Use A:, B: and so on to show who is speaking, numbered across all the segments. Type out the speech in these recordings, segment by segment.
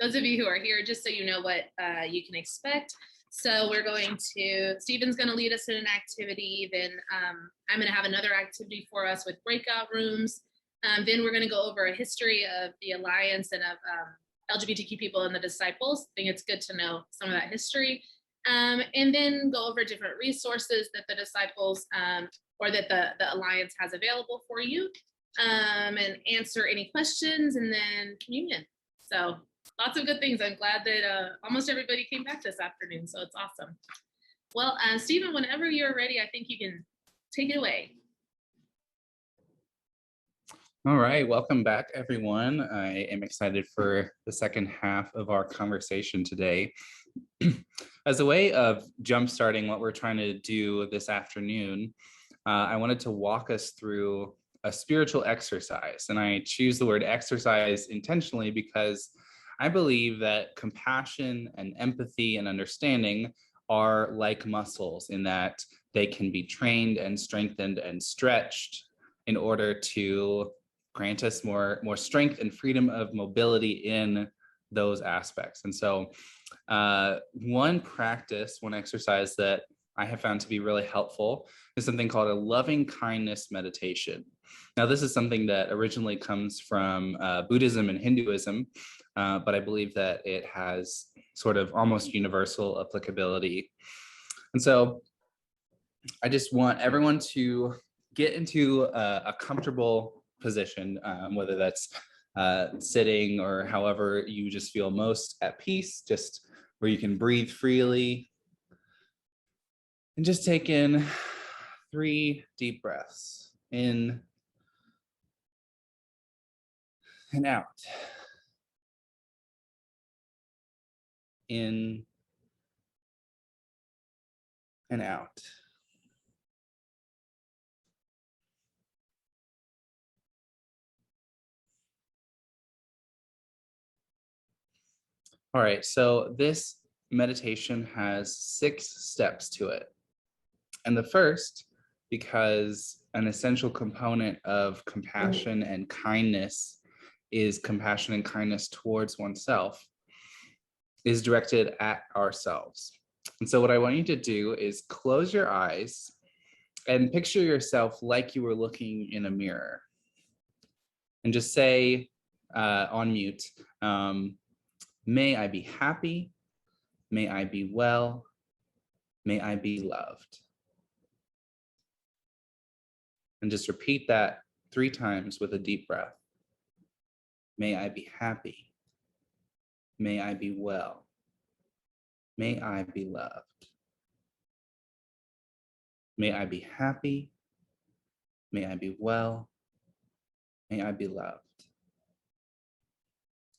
A: those of you who are here, just so you know what you can expect. So Stephen's going to lead us in an activity. Then I'm going to have another activity for us with breakout rooms. Then we're going to go over a history of the Alliance and of LGBTQ people and the disciples. I think it's good to know some of that history. And then go over different resources that the disciples or that the Alliance has available for you, and answer any questions, and then communion. So lots of good things. I'm glad that almost everybody came back this afternoon, so it's awesome. Well, Stephen, whenever you're ready, I think you can take it away.
B: All right, welcome back, everyone. I am excited for the second half of our conversation today. As a way of jumpstarting what we're trying to do this afternoon, I wanted to walk us through a spiritual exercise. And I choose the word exercise intentionally because I believe that compassion and empathy and understanding are like muscles in that they can be trained and strengthened and stretched in order to grant us more strength and freedom of mobility in those aspects. And so one exercise that I have found to be really helpful is something called a loving kindness meditation. Now, this is something that originally comes from Buddhism and Hinduism, but I believe that it has sort of almost universal applicability. And so I just want everyone to get into a comfortable position, whether that's sitting or however you just feel most at peace, just where you can breathe freely. And just take in 3 deep breaths, in and out. In and out. All right, so this meditation has 6 steps to it. And the first, because an essential component of compassion and kindness is compassion and kindness towards oneself, is directed at ourselves. And so what I want you to do is close your eyes and picture yourself like you were looking in a mirror. And just say on mute, may I be happy, may I be well, may I be loved. And just repeat that 3 times with a deep breath. May I be happy. May I be well. May I be loved. May I be happy. May I be well. May I be loved.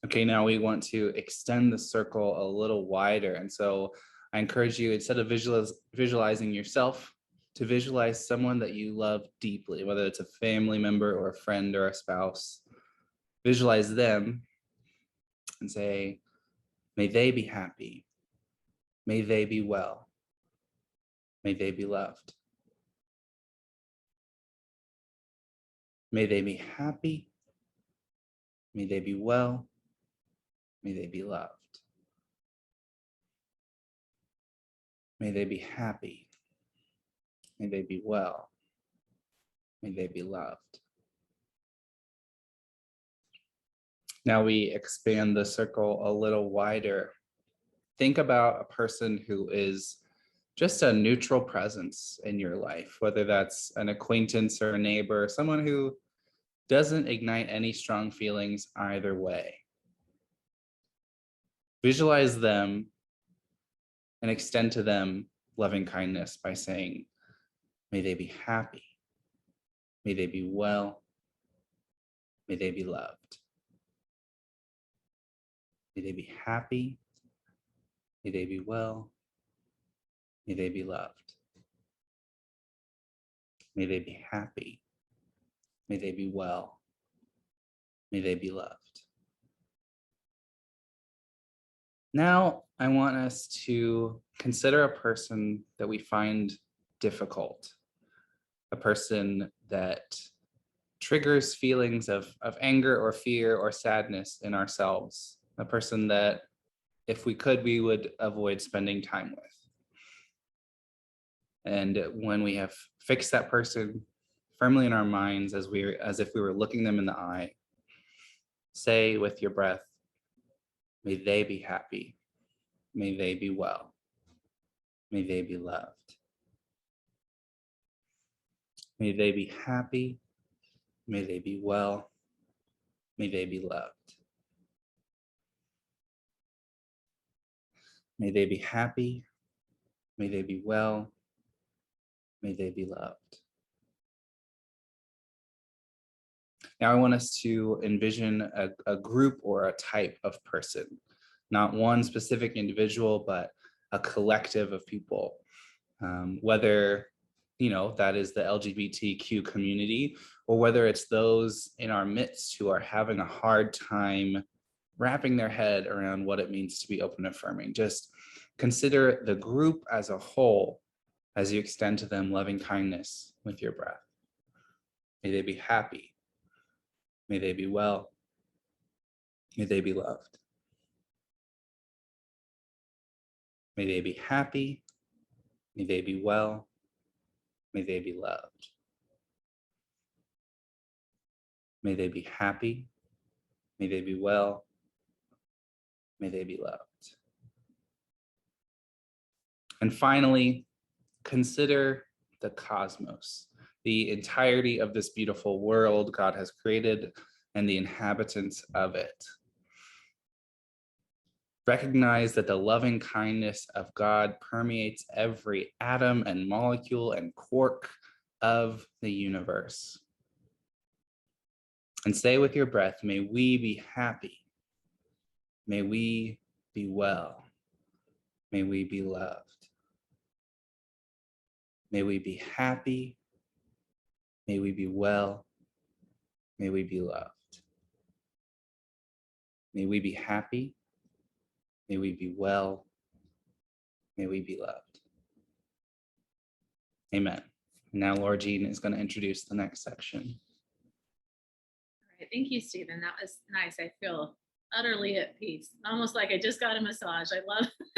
B: Okay, now we want to extend the circle a little wider. And so I encourage you, instead of visualizing yourself, to visualize someone that you love deeply, whether it's a family member or a friend or a spouse. Visualize them and say, may they be happy. May they be well. May they be loved. May they be happy. May they be well. May they be loved. May they be happy. May they be well. May they be loved. Now we expand the circle a little wider. Think about a person who is just a neutral presence in your life, whether that's an acquaintance or a neighbor, someone who doesn't ignite any strong feelings either way. Visualize them and extend to them loving kindness by saying, may they be happy. May they be well. May they be loved. May they be happy. May they be well. May they be loved. May they be happy. May they be well. May they be loved. Now, I want us to consider a person that we find difficult, a person that triggers feelings of anger or fear or sadness in ourselves. a person that if we could, we would avoid spending time with. And when we have fixed that person firmly in our minds as if we were looking them in the eye, say with your breath, may they be happy, may they be well, may they be loved. May they be happy, may they be well, may they be loved. May they be happy, may they be well, may they be loved. Now I want us to envision a group or a type of person, not one specific individual, but a collective of people. Whether, that is the LGBTQ community, or whether it's those in our midst who are having a hard time wrapping their head around what it means to be open and affirming. Just consider the group as a whole as you extend to them loving kindness with your breath. May they be happy. May they be well. May they be loved. May they be happy. May they be well. May they be loved. May they be happy. May they be well. May they be loved. And finally, consider the cosmos, the entirety of this beautiful world God has created and the inhabitants of it. Recognize that the loving kindness of God permeates every atom and molecule and quark of the universe. And say with your breath, may we be happy. May we be well. May we be loved. May we be happy. May we be well. May we be loved. May we be happy. May we be well. May we be loved. Amen. Now, Laura Jean is going to introduce the next section.
A: All right, thank you, Stephen. That was nice. I feel utterly at peace, almost like I just got a massage. I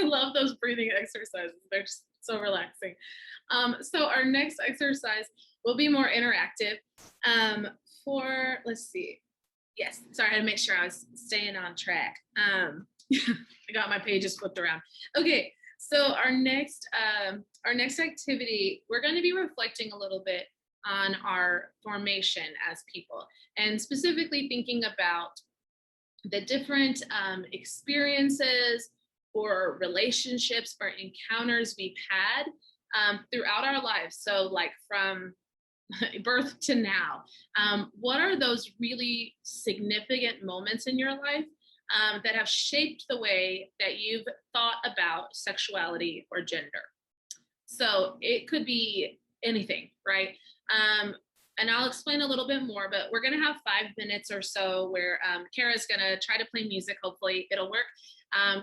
A: love those breathing exercises. They're just so relaxing. So our next exercise will be more interactive. Let's see. Yes, sorry, I had to make sure I was staying on track. I got my pages flipped around. Okay, so our next activity, we're going to be reflecting a little bit on our formation as people, and specifically thinking about the different experiences or relationships or encounters we've had throughout our lives. So like from birth to now, what are those really significant moments in your life that have shaped the way that you've thought about sexuality or gender? So it could be anything, right? And I'll explain a little bit more, but we're going to have 5 minutes or so where Kara's going to try to play music. Hopefully it'll work.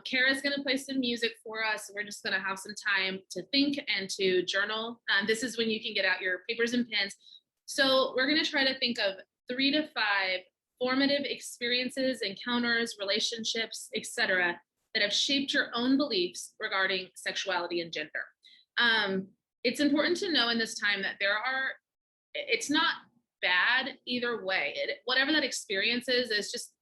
A: Kara's going to play some music for us. We're just going to have some time to think and to journal. This is when you can get out your papers and pens. So we're going to try to think of 3 to 5 formative experiences, encounters, relationships, etc., that have shaped your own beliefs regarding sexuality and gender. It's important to know in this time that it's not bad either way. Whatever that experience is,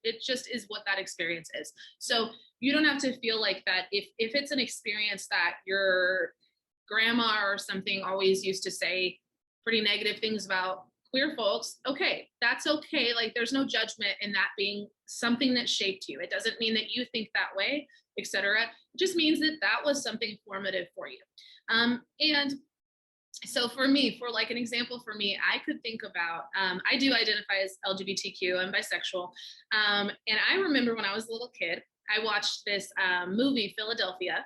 A: it just is what that experience is. So you don't have to feel like that if it's an experience that your grandma or something always used to say pretty negative things about queer folks, okay, that's okay. Like there's no judgment in that being something that shaped you. It doesn't mean that you think that way, etc. It just means that that was something formative for you. And so for me, for like an example for me, I could think about, I do identify as LGBTQ, I'm bisexual. And I remember when I was a little kid, I watched this movie, Philadelphia.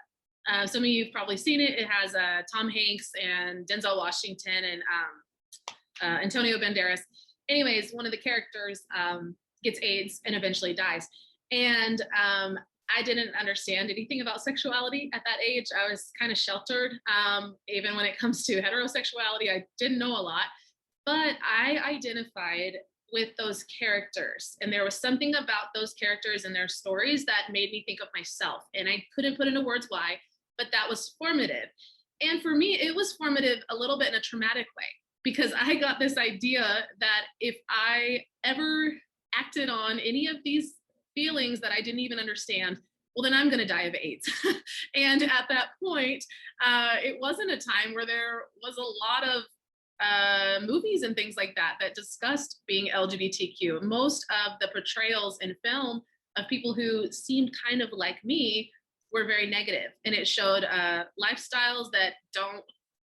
A: Some of you have probably seen it. It has Tom Hanks and Denzel Washington and Antonio Banderas. Anyways, one of the characters gets AIDS and eventually dies. And I didn't understand anything about sexuality at that age. I was kind of sheltered. Even when it comes to heterosexuality, I didn't know a lot, but I identified with those characters. And there was something about those characters and their stories that made me think of myself. And I couldn't put into words why, but that was formative. And for me, it was formative a little bit in a traumatic way, because I got this idea that if I ever acted on any of these feelings that I didn't even understand, well, then I'm going to die of AIDS. And at that point, it wasn't a time where there was a lot of movies and things like that that discussed being LGBTQ. Most of the portrayals in film of people who seemed kind of like me were very negative, and it showed lifestyles that don't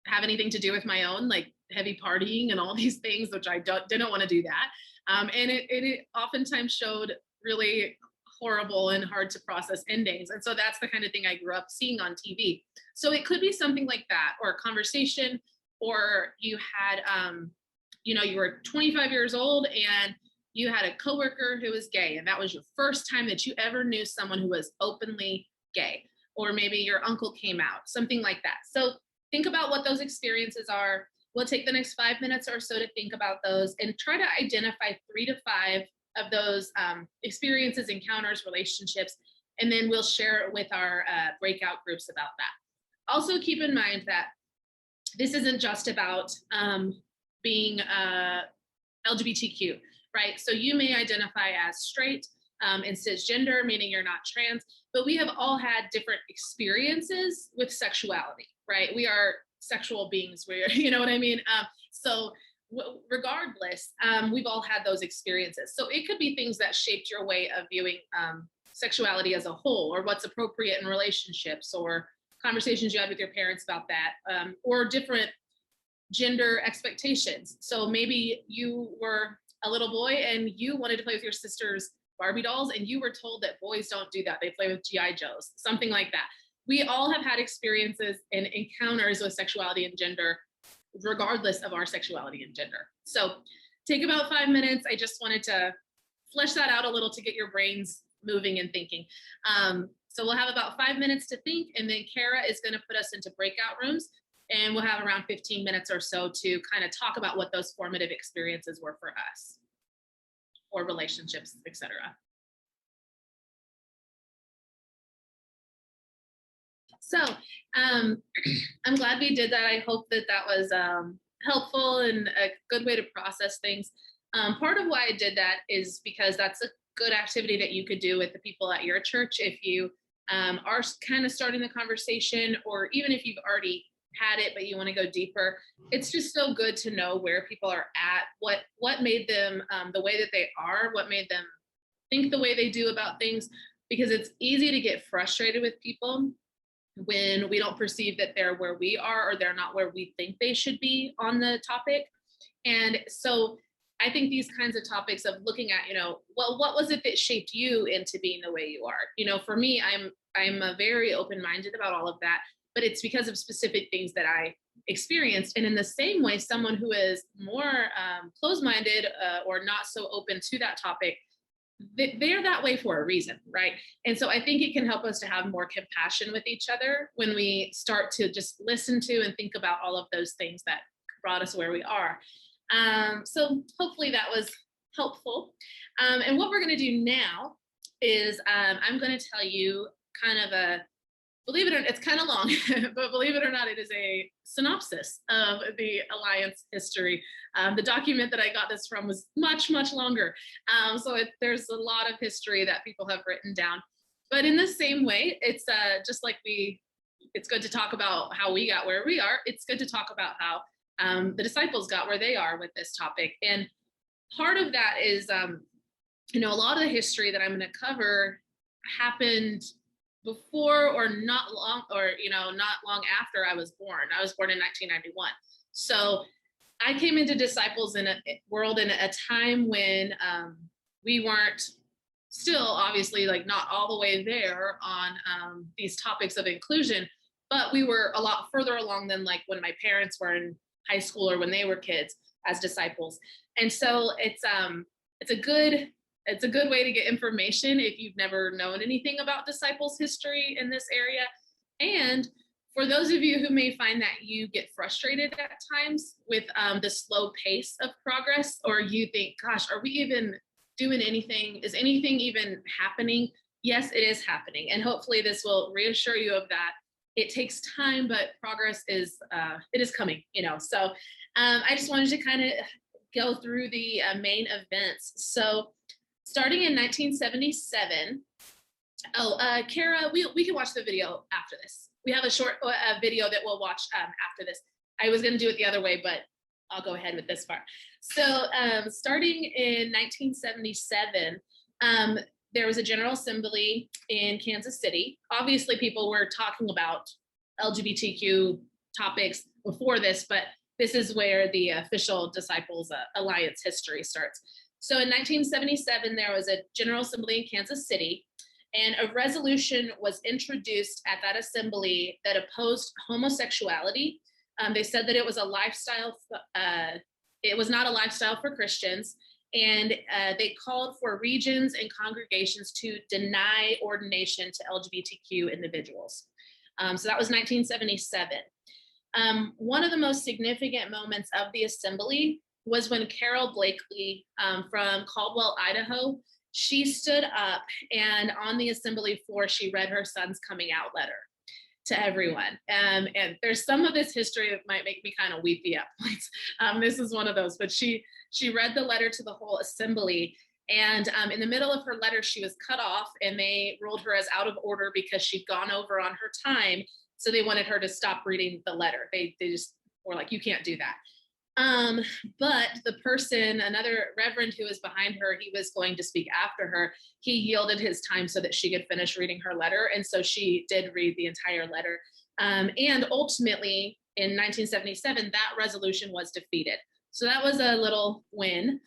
A: have anything to do with my own, like heavy partying and all these things, which I didn't want to do that. And it oftentimes showed really horrible and hard to process endings. And so that's the kind of thing I grew up seeing on TV. So it could be something like that, or a conversation, or you had, you were 25 years old and you had a coworker who was gay, and that was your first time that you ever knew someone who was openly gay, or maybe your uncle came out, something like that. So think about what those experiences are. We'll take the next 5 minutes or so to think about those and try to identify 3 to 5 of those experiences, encounters, relationships, and then we'll share it with our breakout groups about that. Also keep in mind that this isn't just about being LGBTQ, right? So you may identify as straight and cisgender, meaning you're not trans, but we have all had different experiences with sexuality, right? We are sexual beings, you know what I mean? So regardless, we've all had those experiences. So it could be things that shaped your way of viewing sexuality as a whole, or what's appropriate in relationships, or conversations you had with your parents about that, or different gender expectations. So maybe you were a little boy and you wanted to play with your sister's Barbie dolls, and you were told that boys don't do that. They play with GI Joes, something like that. We all have had experiences and encounters with sexuality and gender, regardless of our sexuality and gender. So take about 5 minutes. I just wanted to flesh that out a little to get your brains moving and thinking. So we'll have about 5 minutes to think, and then Kara is going to put us into breakout rooms, and we'll have around 15 minutes or so to kind of talk about what those formative experiences were for us, or relationships, etc. So I'm glad we did that. I hope that that was helpful and a good way to process things. Part of why I did that is because that's a good activity that you could do with the people at your church if you are kind of starting the conversation, or even if you've already had it but you want to go deeper. It's just so good to know where people are at, what made them the way that they are, what made them think the way they do about things, because it's easy to get frustrated with people when we don't perceive that they're where we are, or they're not where we think they should be on the topic. And so I think these kinds of topics of looking at, well, what was it that shaped you into being the way you are? For me, I'm a very open-minded about all of that, but it's because of specific things that I experienced. And in the same way, someone who is more closed-minded or not so open to that topic, they're that way for a reason, right? And so I think it can help us to have more compassion with each other when we start to just listen to and think about all of those things that brought us where we are. So hopefully that was helpful. And what we're going to do now is I'm going to tell you kind of believe it or not, it's kind of long, but believe it or not, it is a synopsis of the Alliance history. The document that I got this from was much, much longer. So there's a lot of history that people have written down. But in the same way, it's just like it's good to talk about how we got where we are. It's good to talk about how the disciples got where they are with this topic. And part of that is, a lot of the history that I'm going to cover happened before or not long after I was born. I was born in 1991. So I came into disciples in a world in a time when we weren't still obviously like not all the way there on these topics of inclusion, but we were a lot further along than like when my parents were in high school or when they were kids as disciples. And so it's a good way to get information if you've never known anything about disciples history in this area. And for those of you who may find that you get frustrated at times with the slow pace of progress, or you think, gosh, are we even doing anything? Is anything even happening? Yes, it is happening. And hopefully this will reassure you of that. It takes time, but progress is, it is coming, So I just wanted to kind of go through the main events. So starting in 1977, Kara, we can watch the video after this. We have a short video that we'll watch after this. I was going to do it the other way, but I'll go ahead with this part. So starting in 1977, there was a General Assembly in Kansas City. Obviously, people were talking about LGBTQ topics before this, but this is where the official Disciples Alliance history starts. So in 1977, there was a General Assembly in Kansas City, and a resolution was introduced at that assembly that opposed homosexuality. They said that it was a lifestyle, it was not a lifestyle for Christians, and they called for regions and congregations to deny ordination to LGBTQ individuals. So that was 1977. One of the most significant moments of the assembly was when Carol Blakely from Caldwell, Idaho, she stood up, and on the assembly floor, she read her son's coming out letter to everyone. And there's some of this history that might make me kind of weepy at points. This is one of those, but she read the letter to the whole assembly. And in the middle of her letter, she was cut off, and they ruled her as out of order because she'd gone over on her time. So they wanted her to stop reading the letter. They just were like, you can't do that. But the person, another reverend who was behind her, he was going to speak after her. He yielded his time so that she could finish reading her letter. And so she did read the entire letter. And ultimately in 1977, that resolution was defeated. So that was a little win.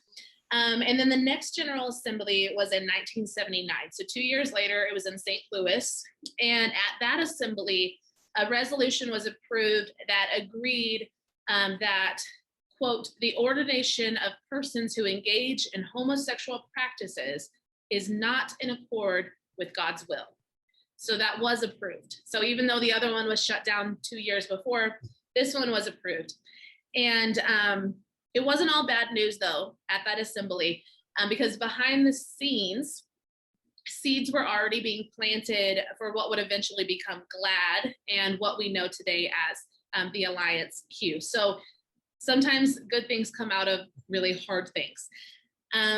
A: And then the next General Assembly was in 1979. So 2 years later, it was in St. Louis. And at that assembly, a resolution was approved that agreed that, quote, the ordination of persons who engage in homosexual practices is not in accord with God's will. So that was approved. So even though the other one was shut down 2 years before, this one was approved. And it wasn't all bad news, though, at that assembly, because behind the scenes, seeds were already being planted for what would eventually become GLAAD and what we know today as the AllianceQ. So sometimes good things come out of really hard things.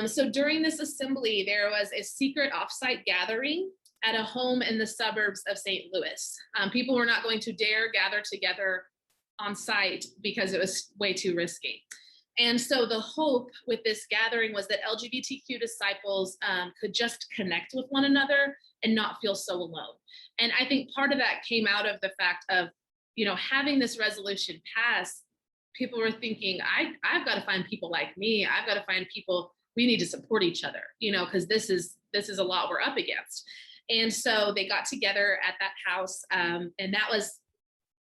A: So during this assembly, there was a secret offsite gathering at a home in the suburbs of St. Louis. People were not going to dare gather together on site because it was way too risky. And so the hope with this gathering was that LGBTQ disciples could just connect with one another and not feel so alone. And I think part of that came out of the fact of, having this resolution pass. People were thinking, I've got to find people like me. I've got to find people, we need to support each other, because this is a lot we're up against. And so they got together at that house, and that was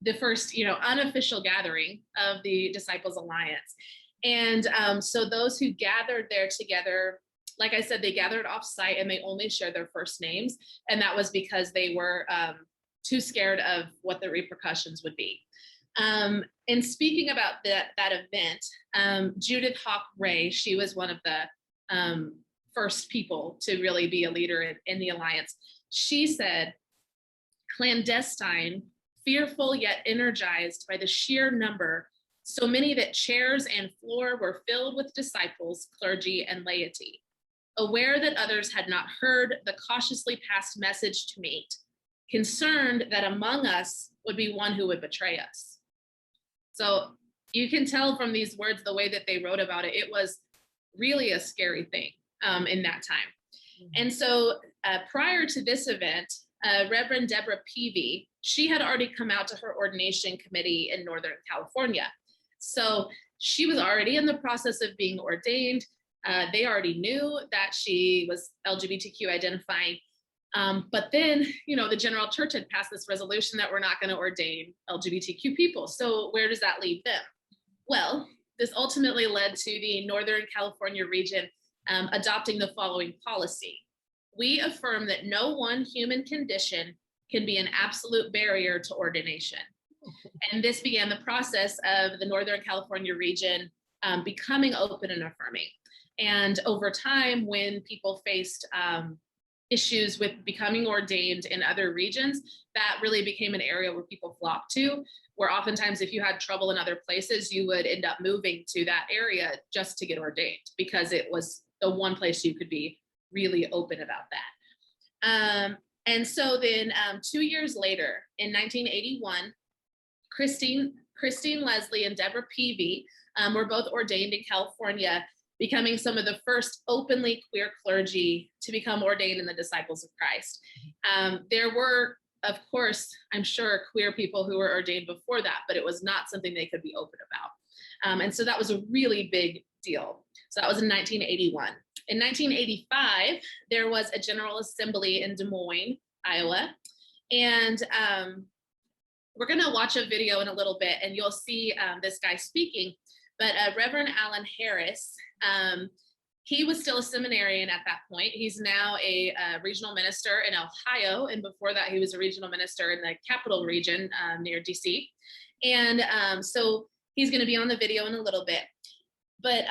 A: the first, unofficial gathering of the Disciples Alliance. And so those who gathered there together, like I said, they gathered off site and they only shared their first names. And that was because they were too scared of what the repercussions would be. And speaking about that event, Judith Hawk Ray, she was one of the first people to really be a leader in the Alliance. She said, clandestine, fearful yet energized by the sheer number, so many that chairs and floor were filled with disciples, clergy, and laity. Aware that others had not heard the cautiously passed message to meet, concerned that among us would be one who would betray us. So you can tell from these words, the way that they wrote about it, it was really a scary thing in that time. Mm-hmm. And so prior to this event, Reverend Deborah Peavy, she had already come out to her ordination committee in Northern California. So she was already in the process of being ordained. They already knew that she was LGBTQ identifying. But then, the general church had passed this resolution that we're not going to ordain LGBTQ people. So where does that leave them? Well, this ultimately led to the Northern California region adopting the following policy. We affirm that no one human condition can be an absolute barrier to ordination. And this began the process of the Northern California region becoming open and affirming. And over time, when people faced issues with becoming ordained in other regions, that really became an area where people flocked to, where oftentimes if you had trouble in other places, you would end up moving to that area just to get ordained, because it was the one place you could be really open about that. And so then 2 years later, in 1981, Christine Leslie and Deborah Peavy were both ordained in California, becoming some of the first openly queer clergy to become ordained in the Disciples of Christ. There were, of course, I'm sure, queer people who were ordained before that, but it was not something they could be open about. And so that was a really big deal. So that was in 1981. In 1985, there was a General Assembly in Des Moines, Iowa. And we're going to watch a video in a little bit, and you'll see this guy speaking. But Reverend Alan Harris, he was still a seminarian at that point. He's now a regional minister in Ohio. And before that, he was a regional minister in the Capital Region near DC. And so he's going to be on the video in a little bit. But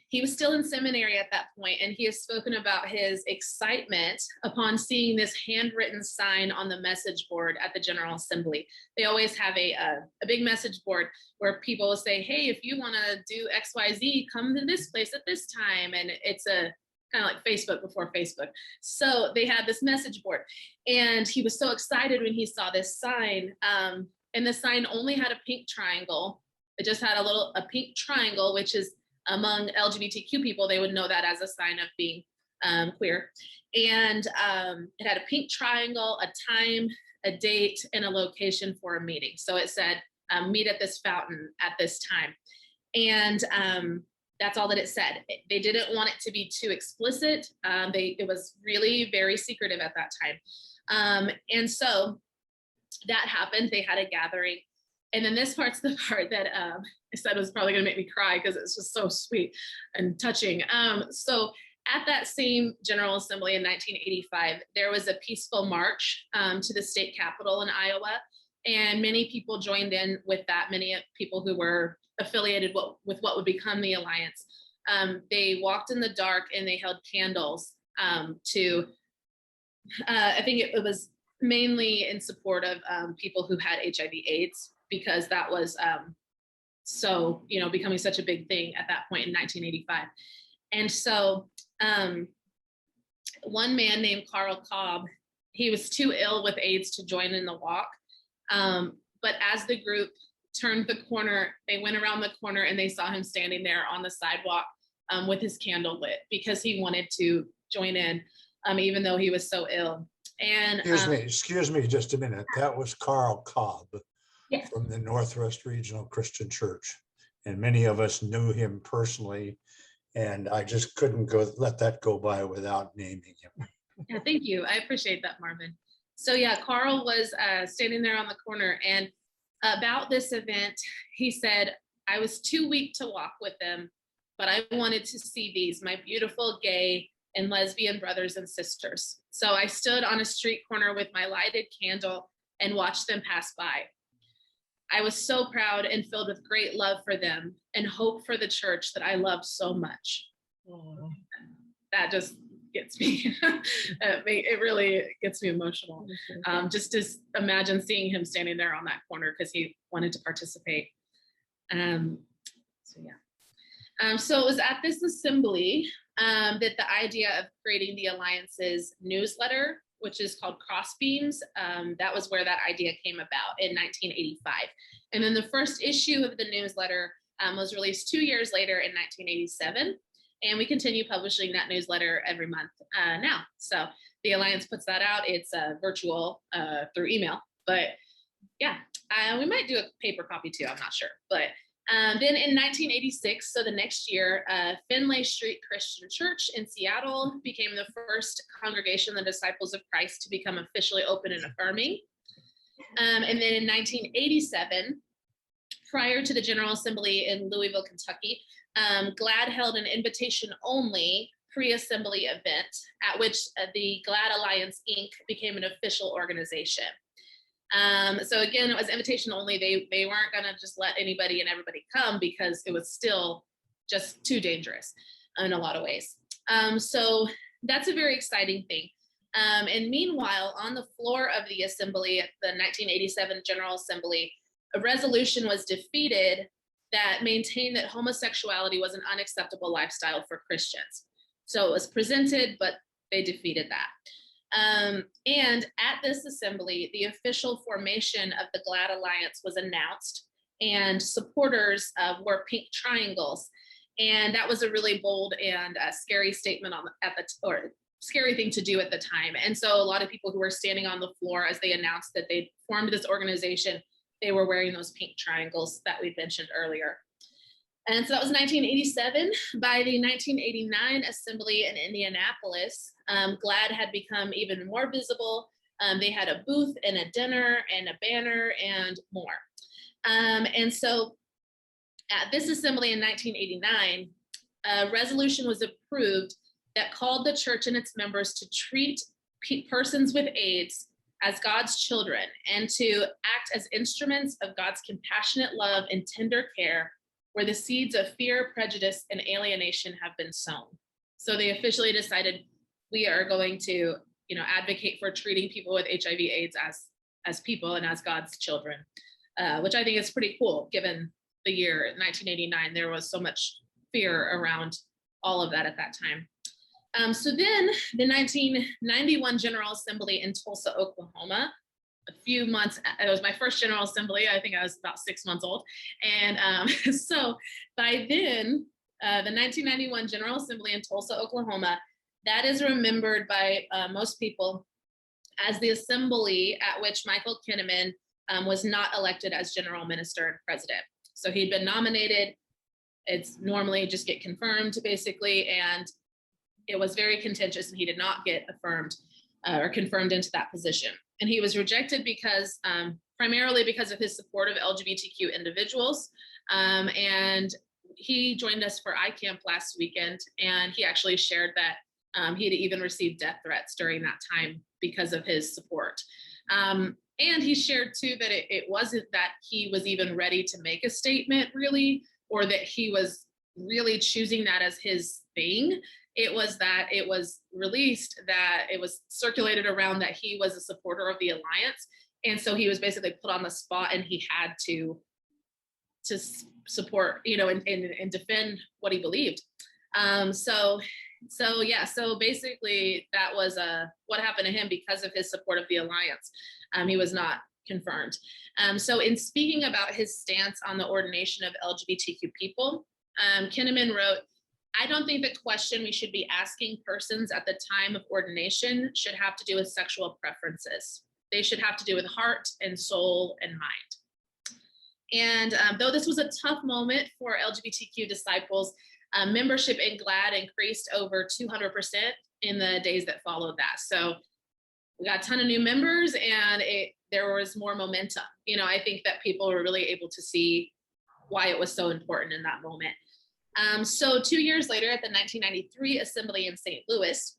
A: he was still in seminary at that point, and he has spoken about his excitement upon seeing this handwritten sign on the message board at the General Assembly. They always have a big message board where people will say, hey, if you want to do XYZ, come to this place at this time. And it's a kind of like Facebook before Facebook. So they had this message board, and he was so excited when he saw this sign. And the sign only had a pink triangle. It just had a pink triangle, which is, among LGBTQ people, they would know that as a sign of being queer. And it had a pink triangle, a time, a date, and a location for a meeting. So it said, meet at this fountain at this time. And that's all that it said. They didn't want it to be too explicit. It was really very secretive at that time. And so that happened. They had a gathering. And then this part's the part that I said was probably going to make me cry, because it's just so sweet and touching. So at that same General Assembly in 1985, there was a peaceful march to the state capitol in Iowa. And many people joined in with that, many people who were affiliated with what would become the Alliance. They walked in the dark and they held candles to, I think it was mainly in support of people who had HIV/AIDS, because that was so, becoming such a big thing at that point in 1985. And so one man named Carl Cobb, he was too ill with AIDS to join in the walk. But as the group turned the corner, they went around the corner and they saw him standing there on the sidewalk with his candle lit, because he wanted to join in, even though he was so ill. And
C: excuse me just a minute. That was Carl Cobb.
A: Yes.
C: From the Northwest Regional Christian Church. And many of us knew him personally, and I just couldn't let that go by without naming him.
A: Yeah, thank you. I appreciate that, Marvin. So yeah, Carl was standing there on the corner, and about this event, he said, I was too weak to walk with them, but I wanted to see these, my beautiful gay and lesbian brothers and sisters. So I stood on a street corner with my lighted candle and watched them pass by. I was so proud and filled with great love for them and hope for the church that I loved so much. Aww. That just gets me, it really gets me emotional. Just to imagine seeing him standing there on that corner because he wanted to participate. So it was at this assembly that the idea of creating the Alliance's newsletter, which is called Crossbeams, that was where that idea came about in 1985. And then the first issue of the newsletter was released 2 years later in 1987. And we continue publishing that newsletter every month now. So the Alliance puts that out. It's virtual through email. But yeah, we might do a paper copy too, I'm not sure. But then in 1986, so the next year, Finlay Street Christian Church in Seattle became the first congregation, the Disciples of Christ, to become officially open and affirming. And then in 1987, prior to the General Assembly in Louisville, Kentucky, GLAD held an invitation-only pre-assembly event at which the GLAD Alliance, Inc. became an official organization. So again, it was invitation only. They weren't going to just let anybody and everybody come because it was still just too dangerous in a lot of ways. So that's a very exciting thing. And meanwhile, on the floor of the assembly at the 1987 General Assembly, a resolution was defeated that maintained that homosexuality was an unacceptable lifestyle for Christians. So it was presented, but they defeated that. And at this assembly, the official formation of the GLAAD Alliance was announced, and supporters wore pink triangles. And that was a really bold and scary statement or scary thing to do at the time. And so a lot of people who were standing on the floor as they announced that they formed this organization, they were wearing those pink triangles that we mentioned earlier. And so that was 1987. By the 1989 assembly in Indianapolis, GLAAD had become even more visible. They had a booth and a dinner and a banner and more. And so at this assembly in 1989, a resolution was approved that called the church and its members to treat persons with AIDS as God's children and to act as instruments of God's compassionate love and tender care where the seeds of fear, prejudice, and alienation have been sown. So they officially decided we are going to, advocate for treating people with HIV/AIDS as people and as God's children, which I think is pretty cool given the year 1989. There was so much fear around all of that at that time. So then the 1991 General Assembly in Tulsa, Oklahoma, a few months, it was my first General Assembly. I think I was about 6 months old. And so by then, the 1991 General Assembly in Tulsa, Oklahoma, that is remembered by most people as the assembly at which Michael Kinnaman was not elected as general minister and president. So he'd been nominated. It's normally just get confirmed basically. And it was very contentious and he did not get affirmed or confirmed into that position. And he was rejected because primarily because of his support of LGBTQ individuals. And he joined us for iCamp last weekend. And he actually shared that he had even received death threats during that time because of his support. And he shared too that it wasn't that he was even ready to make a statement really, or that he was really choosing that as his thing. It was that it was released, that it was circulated around that he was a supporter of the alliance. And so he was basically put on the spot and he had to support, and defend what he believed. So basically that was what happened to him because of his support of the alliance. He was not confirmed. So in speaking about his stance on the ordination of LGBTQ people, Kinnaman wrote, "I don't think the question we should be asking persons at the time of ordination should have to do with sexual preferences. They should have to do with heart and soul and mind." And though this was a tough moment for LGBTQ disciples, membership in GLAAD increased over 200% in the days that followed that. So we got a ton of new members and there was more momentum. I think that people were really able to see why it was so important in that moment. So 2 years later, at the 1993 Assembly in St. Louis,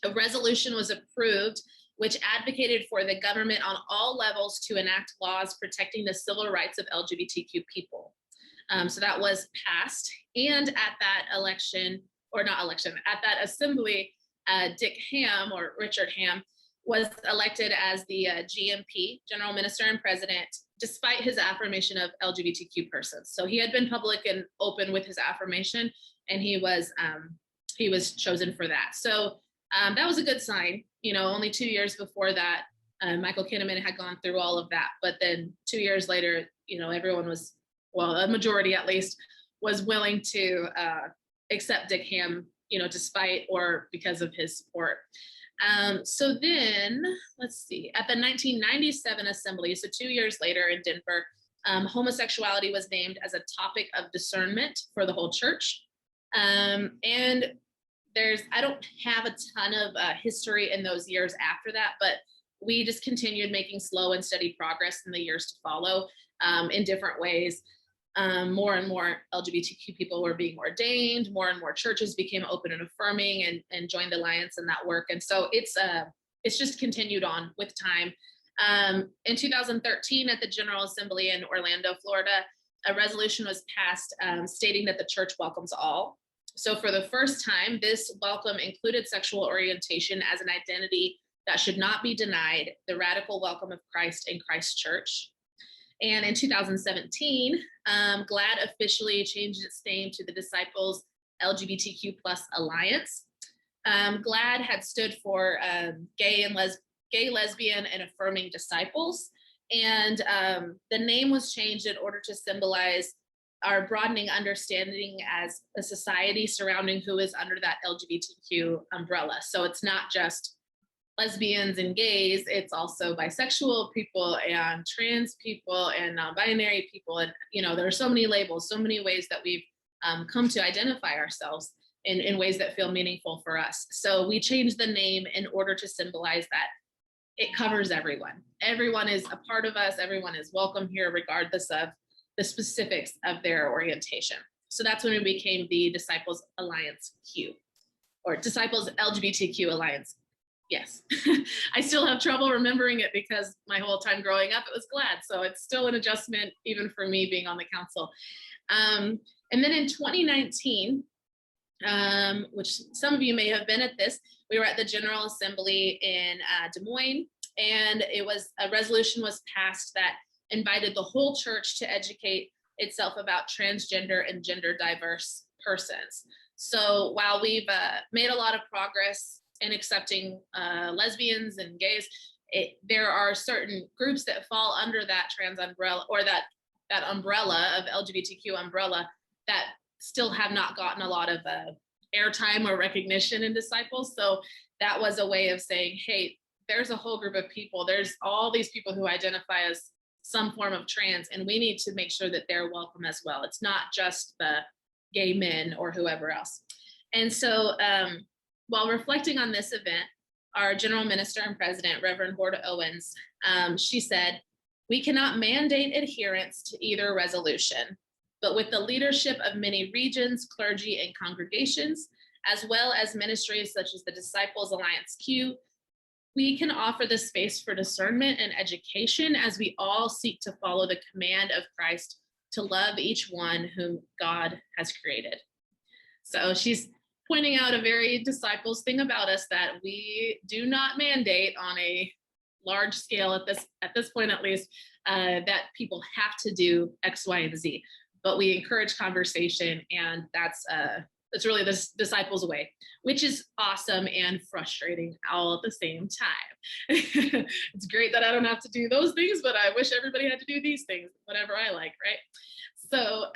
A: a resolution was approved which advocated for the government on all levels to enact laws protecting the civil rights of LGBTQ people. So that was passed. And at that at that assembly, Dick Ham, or Richard Ham, was elected as the GMP, General Minister and President, despite his affirmation of LGBTQ persons. So he had been public and open with his affirmation, and he was chosen for that. So that was a good sign. Only 2 years before that, Michael Kinnaman had gone through all of that. But then 2 years later, everyone was, well, a majority at least, was willing to accept Dick Ham, despite or because of his support. So then, let's see, at the 1997 Assembly, so 2 years later in Denver, homosexuality was named as a topic of discernment for the whole church. And I don't have a ton of history in those years after that, but we just continued making slow and steady progress in the years to follow in different ways. More and more LGBTQ people were being ordained, more and more churches became open and affirming and joined the Alliance in that work. And so it's just continued on with time. In 2013, at the General Assembly in Orlando, Florida, a resolution was passed stating that the church welcomes all. So for the first time, this welcome included sexual orientation as an identity that should not be denied, the radical welcome of Christ in Christ's church. And in 2017, GLAD officially changed its name to the Disciples LGBTQ+ Alliance. GLAD had stood for gay, lesbian, and affirming disciples. And the name was changed in order to symbolize our broadening understanding as a society surrounding who is under that LGBTQ umbrella. So it's not just lesbians and gays, it's also bisexual people and trans people and non-binary people. And, you know, there are so many labels, so many ways that we've come to identify ourselves in ways that feel meaningful for us. So we changed the name in order to symbolize that it covers everyone. Everyone is a part of us. Everyone is welcome here, regardless of the specifics of their orientation. So that's when we became the Disciples Alliance Q, or Disciples LGBTQ Alliance. Yes, I still have trouble remembering it because my whole time growing up, it was GLAD. So it's still an adjustment, even for me being on the council. And then in 2019, which some of you may have been at this, we were at the General Assembly in Des Moines, and a resolution was passed that invited the whole church to educate itself about transgender and gender diverse persons. So while we've made a lot of progress in accepting lesbians and gays, there are certain groups that fall under that trans umbrella, or that umbrella of LGBTQ umbrella, that still have not gotten a lot of airtime or recognition in Disciples. So that was a way of saying, hey, there's a whole group of people, there's all these people who identify as some form of trans, and we need to make sure that they're welcome as well. It's not just the gay men or whoever else. And so while reflecting on this event, our general minister and president, Reverend Horda Owens, she said, "We cannot mandate adherence to either resolution, but with the leadership of many regions, clergy, and congregations, as well as ministries such as the Disciples AllianceQ, we can offer the space for discernment and education as we all seek to follow the command of Christ to love each one whom God has created." So she's pointing out a very Disciples thing about us, that we do not mandate on a large scale at this point, at least, that people have to do X, Y, and Z, but we encourage conversation, and that's really the Disciples way, which is awesome and frustrating all at the same time. It's great that I don't have to do those things, but I wish everybody had to do these things, whatever I like, right? So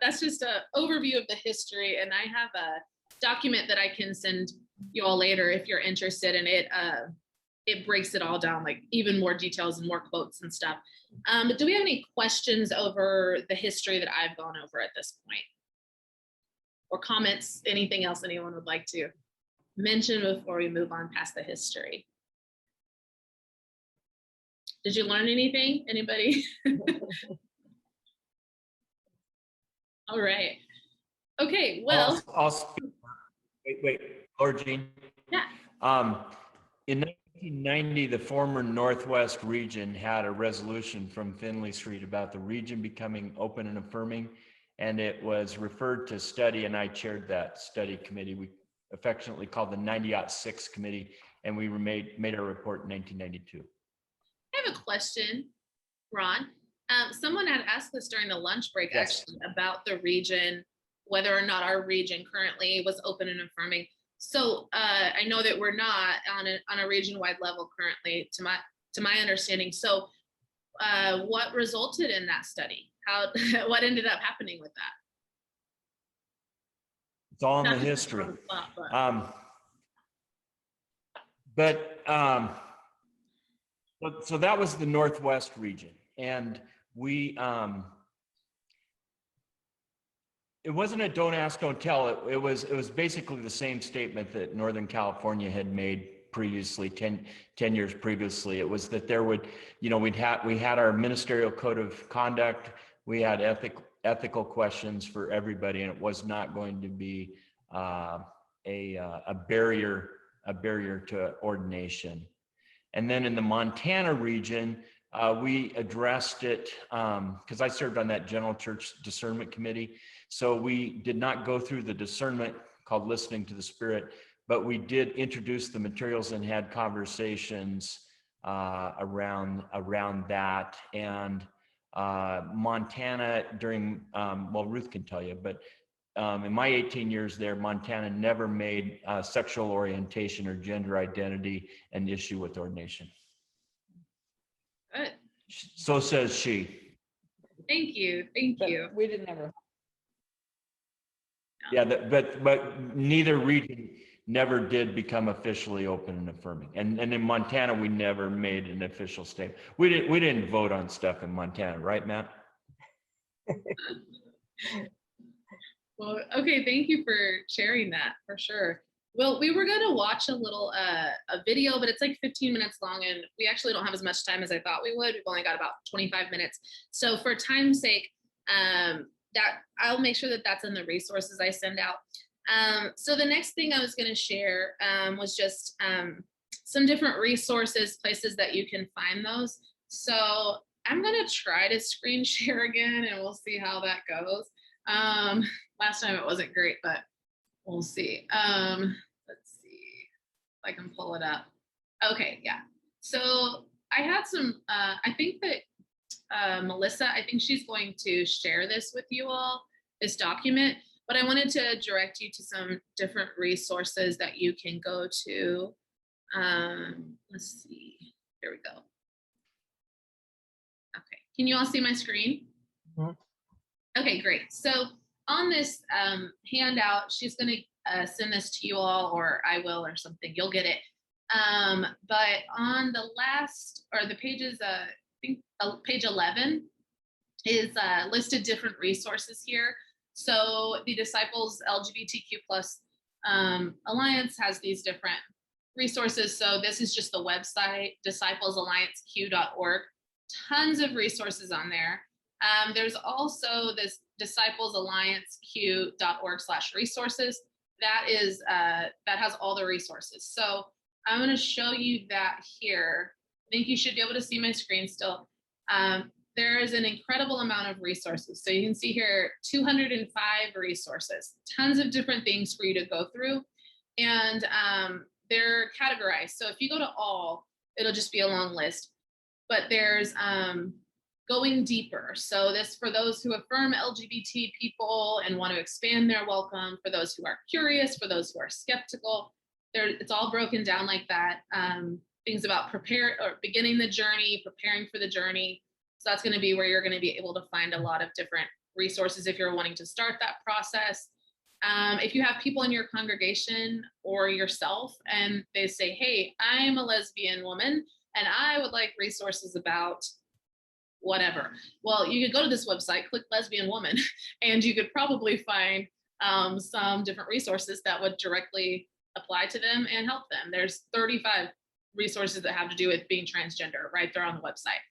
A: that's just an overview of the history, and I have a document that I can send you all later if you're interested in it. It breaks it all down, like even more details and more quotes and stuff. But do we have any questions over the history that I've gone over at this point? Or comments, anything else anyone would like to mention before we move on past the history? Did you learn anything? Anybody? All right. Okay, well.
D: I'll speak. Wait, Lord Jean.
A: Yeah.
D: In 1990, the former Northwest region had a resolution from Finley Street about the region becoming open and affirming, and it was referred to study, and I chaired that study committee. We affectionately called the 90-06 committee, and we made a report in 1992.
A: I have a question, Ron. Someone had asked this during the lunch break,
D: Yes.
A: actually, about the region, whether or not our region currently was open and affirming. So I know that we're not on a region-wide level currently, to my understanding. So what resulted in that study? What ended up happening with that?
D: It's all in the history. So that was the Northwest region, and we it wasn't a don't ask, don't tell. It was basically the same statement that Northern California had made previously, 10 years previously. It was that there would, we had our ministerial code of conduct, we had ethical questions for everybody, and it was not going to be a barrier to ordination. And then in the Montana region, we addressed it because I served on that General Church Discernment Committee. So we did not go through the discernment called Listening to the Spirit, but we did introduce the materials and had conversations around that. And Montana during, well, Ruth can tell you, but in my 18 years there, Montana never made sexual orientation or gender identity an issue with ordination.
A: Good.
D: So says she.
A: Thank you. Thank
E: But
A: you.
E: we didn't ever.
D: Yeah, but neither region never did become officially open and affirming. And in Montana, we never made an official statement. We didn't vote on stuff in Montana, right, Matt?
A: Well, okay, thank you for sharing that, for sure. Well, we were going to watch a little a video, but it's like 15 minutes long, and we actually don't have as much time as I thought we would. We've only got about 25 minutes. So for time's sake, that I'll make sure that that's in the resources I send out. So the next thing I was going to share was just some different resources, places that you can find those. So I'm going to try to screen share again, and we'll see how that goes. Last time it wasn't great, but we'll see. Let's see if I can pull it up. Okay, yeah. So I had some, I think that Melissa, I think she's going to share this with you all, this document, but I wanted to direct you to some different resources that you can go to. Let's see, here we go. Okay, can you all see my screen?
E: Mm-hmm.
A: Okay, great. So on this handout, she's going to send this to you all, or I will, or something. You'll get it. But on the last, or the pages, I think page 11 is listed different resources here. So the Disciples LGBTQ plus Alliance has these different resources. So this is just the website, disciplesallianceq.org. Tons of resources on there. There's also this disciplesallianceq.org/resources. That is that has all the resources. So I'm going to show you that here. I think you should be able to see my screen still. There is an incredible amount of resources. So you can see here 205 resources, tons of different things for you to go through, and they're categorized. So if you go to all, it'll just be a long list. But there's going deeper. So this for those who affirm LGBT people and want to expand their welcome, for those who are curious, for those who are skeptical, it's all broken down like that. Things about beginning the journey, preparing for the journey. So that's going to be where you're going to be able to find a lot of different resources if you're wanting to start that process. If you have people in your congregation or yourself and they say, hey, I'm a lesbian woman and I would like resources about whatever. Well, you could go to this website, click lesbian woman, and you could probably find some different resources that would directly apply to them and help them. There's 35 resources that have to do with being transgender right there on the website.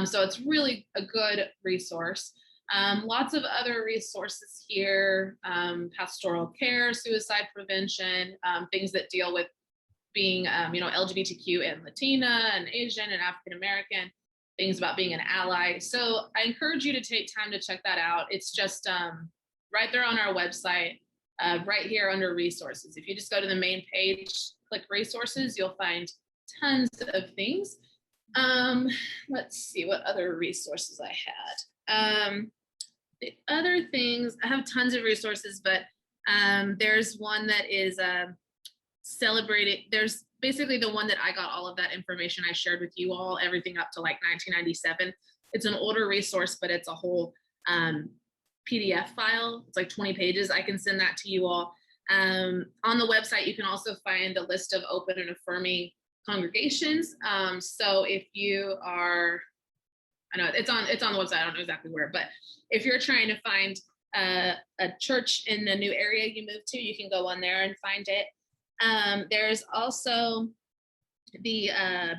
A: So it's really a good resource. Lots of other resources here, pastoral care, suicide prevention, things that deal with being, LGBTQ and Latina and Asian and African American, things about being an ally. So I encourage you to take time to check that out. It's just right there on our website, right here under resources. If you just go to the main page, click resources, you'll find tons of things. Let's see what other resources I had. The other things, I have tons of resources, but there's one that is celebrating. There's basically the one that I got all of that information I shared with you all, everything up to like 1997. It's an older resource, but it's a whole PDF file. It's like 20 pages. I can send that to you all. On the website, you can also find a list of open and affirming congregations. So if you are, I know it's on the website, I don't know exactly where, but if you're trying to find a church in the new area you move to, you can go on there and find it. There's also the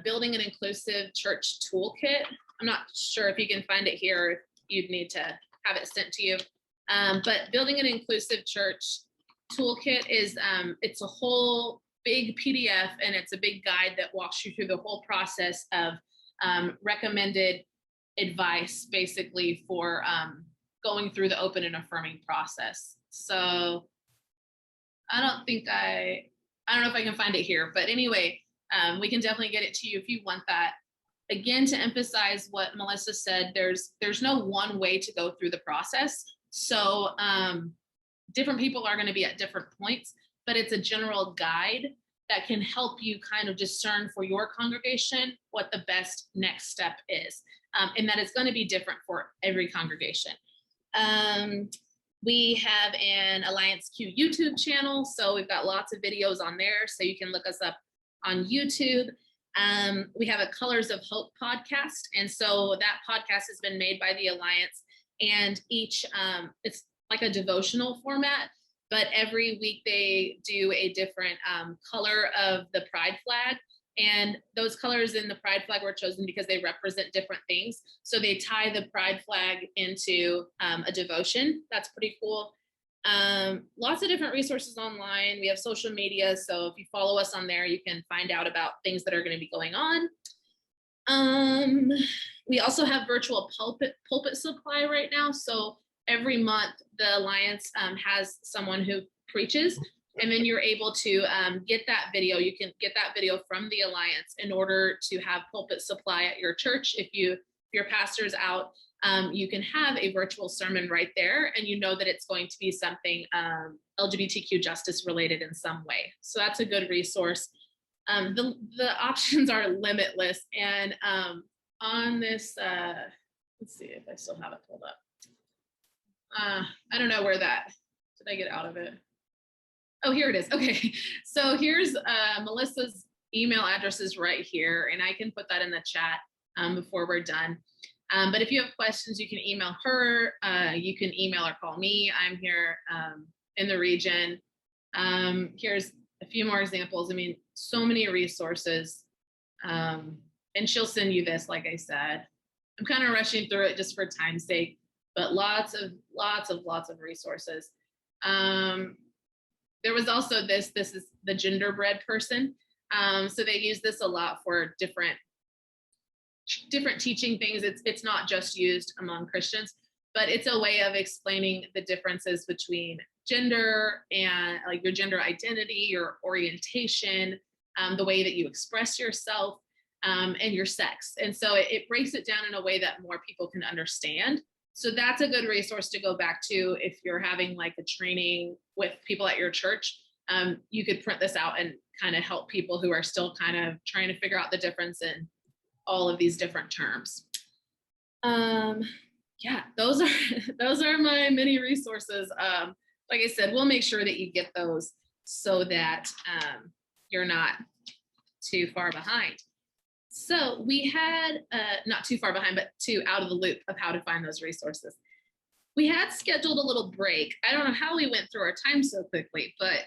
A: Building an Inclusive Church Toolkit. I'm not sure if you can find it here, or if you'd need to have it sent to you. But Building an Inclusive Church Toolkit is, it's a whole big PDF, and it's a big guide that walks you through the whole process of recommended advice, basically, for going through the open and affirming process. So I don't know if I can find it here, but anyway, we can definitely get it to you if you want that. Again, to emphasize what Melissa said, there's no one way to go through the process. So different people are going to be at different points, but it's a general guide that can help you kind of discern for your congregation what the best next step is. And that it's going to be different for every congregation. We have an AllianceQ YouTube channel, so we've got lots of videos on there, so you can look us up on YouTube. We have a Colors of Hope podcast, and so that podcast has been made by the Alliance, and each, it's like a devotional format, but every week they do a different color of the pride flag. And those colors in the pride flag were chosen because they represent different things. So they tie the pride flag into a devotion. That's pretty cool. Lots of different resources online. We have social media. So if you follow us on there, you can find out about things that are going to be going on. We also have virtual pulpit supply right now. So every month the Alliance has someone who preaches. And then you're able to get that video. You can get that video from the Alliance in order to have pulpit supply at your church. If your pastor's out, you can have a virtual sermon right there, and you know that it's going to be something LGBTQ justice related in some way. So that's a good resource. The options are limitless. And on this, let's see if I still have it pulled up. I don't know where did I get out of it? Oh, here it is. Okay, so here's Melissa's email addresses right here, and I can put that in the chat before we're done. But if you have questions, you can email her. You can email or call me. I'm here in the region. Here's a few more examples. I mean, so many resources. And she'll send you this, like I said. I'm kind of rushing through it just for time's sake, but lots of resources. There was also this is the genderbread person. So they use this a lot for different teaching things. It's not just used among Christians, but it's a way of explaining the differences between gender and like your gender identity, your orientation, the way that you express yourself, and your sex. And so it breaks it down in a way that more people can understand. So that's a good resource to go back to if you're having like a training with people at your church. You could print this out and kind of help people who are still kind of trying to figure out the difference in all of these different terms. Yeah, those are my many resources. Like I said, we'll make sure that you get those so that you're not too far behind. So we had, not too far behind, but too out of the loop of how to find those resources. We had scheduled a little break. I don't know how we went through our time so quickly, but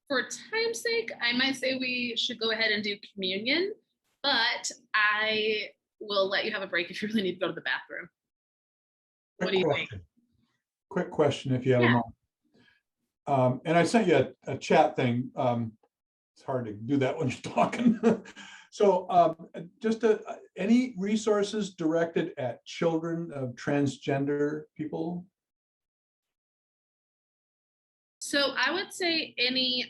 A: for time's sake, I might say we should go ahead and do communion, but I will let you have a break if you really need to go to the bathroom. What do you think?
C: Quick question, if you have a moment. And I sent you a chat thing. It's hard to do that when you're talking. So just any resources directed at children of transgender people?
A: So I would say any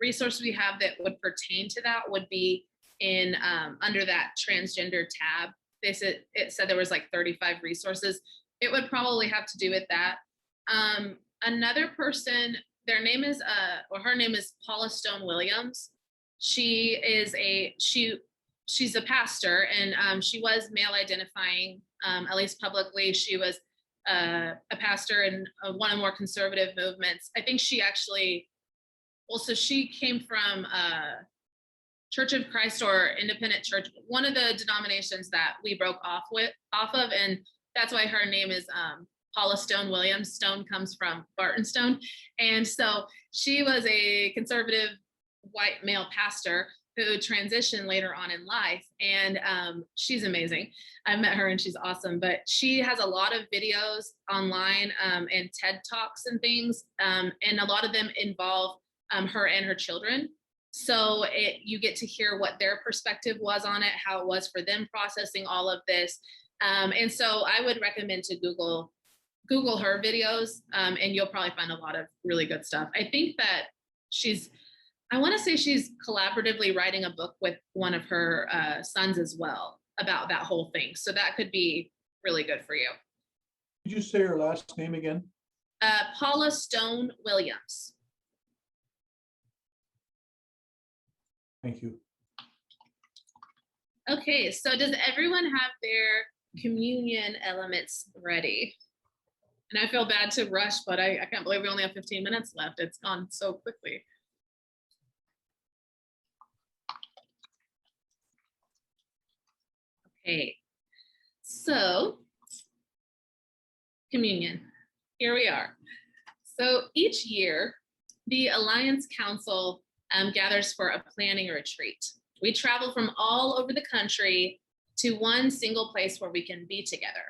A: resource we have that would pertain to that would be in under that transgender tab. It said there was like 35 resources. It would probably have to do with that. Another person, her name is Paula Stone Williams. She's a pastor, and she was male identifying, at least publicly. She was a pastor in one of the more conservative movements. I think she actually, so she came from Church of Christ or Independent Church, one of the denominations that we broke off of, and that's why her name is Paula Stone Williams. Stone comes from Barton Stone. And so she was a conservative white male pastor who transitioned later on in life. And she's amazing. I met her and she's awesome, but she has a lot of videos online and TED Talks and things. And a lot of them involve her and her children. So you get to hear what their perspective was on it, how it was for them processing all of this. And so I would recommend to Google her videos, and you'll probably find a lot of really good stuff. I think that I want to say she's collaboratively writing a book with one of her sons as well about that whole thing. So that could be really good for you.
C: Could you say her last name again?
A: Paula Stone Williams.
C: Thank you.
A: Okay, so does everyone have their communion elements ready? And I feel bad to rush, but I can't believe we only have 15 minutes left. It's gone so quickly. Okay, so communion, here we are. So each year, the Alliance Council gathers for a planning retreat. We travel from all over the country to one single place where we can be together.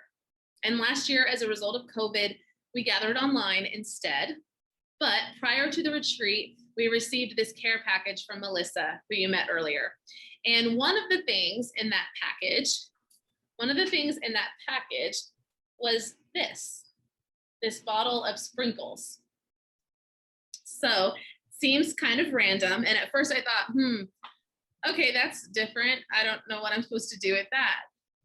A: And last year, as a result of COVID, we gathered online instead. But prior to the retreat, we received this care package from Melissa, who you met earlier. And one of the things in that package was this bottle of sprinkles. So seems kind of random. And at first I thought, okay, that's different. I don't know what I'm supposed to do with that.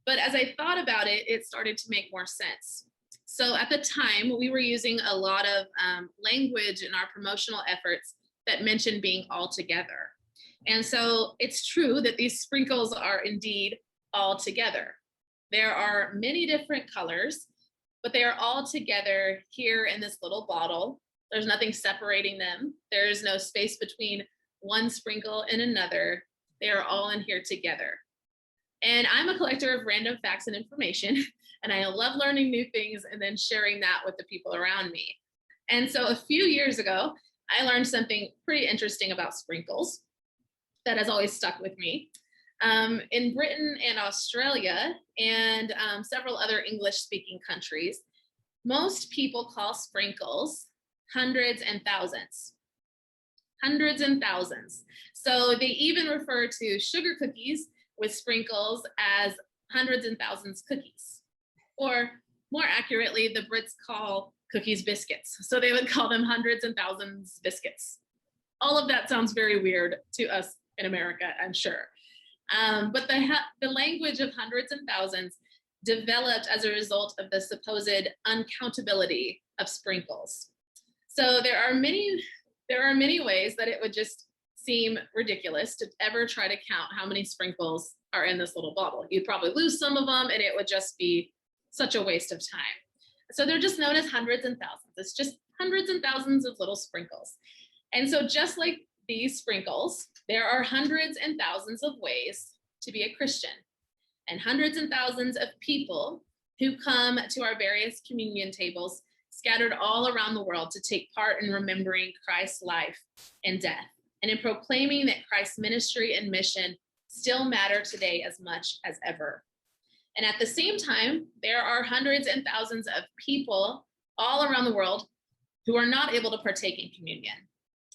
A: But as I thought about it, it started to make more sense. So at the time, we were using a lot of language in our promotional efforts that mentioned being all together. And so it's true that these sprinkles are indeed all together. There are many different colors, but they are all together here in this little bottle. There's nothing separating them. There is no space between one sprinkle and another. They are all in here together. And I'm a collector of random facts and information, and I love learning new things and then sharing that with the people around me. And so a few years ago, I learned something pretty interesting about sprinkles that has always stuck with me. In Britain and Australia and several other English-speaking countries, most people call sprinkles hundreds and thousands. Hundreds and thousands. So they even refer to sugar cookies with sprinkles as hundreds and thousands cookies. Or more accurately, the Brits call cookies biscuits. So they would call them hundreds and thousands biscuits. All of that sounds very weird to us in America, I'm sure. But the language of hundreds and thousands developed as a result of the supposed uncountability of sprinkles. So there are many ways that it would just seem ridiculous to ever try to count how many sprinkles are in this little bottle. You'd probably lose some of them and it would just be such a waste of time. So they're just known as hundreds and thousands. It's just hundreds and thousands of little sprinkles. And so just like these sprinkles, there are hundreds and thousands of ways to be a Christian, and hundreds and thousands of people who come to our various communion tables scattered all around the world to take part in remembering Christ's life and death, and in proclaiming that Christ's ministry and mission still matter today as much as ever. And at the same time, there are hundreds and thousands of people all around the world who are not able to partake in communion,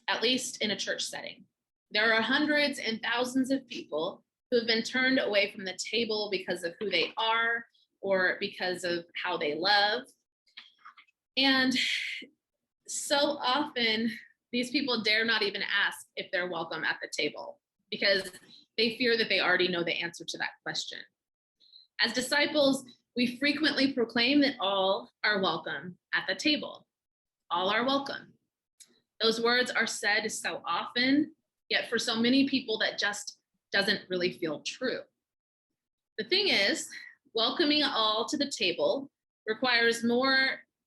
A: at least in a church setting. There are hundreds and thousands of people who have been turned away from the table because of who they are or because of how they love. And so often, these people dare not even ask if they're welcome at the table because they fear that they already know the answer to that question. As disciples, we frequently proclaim that all are welcome at the table. All are welcome. Those words are said so often, yet for so many people that just doesn't really feel true. The thing is, welcoming all to the table requires a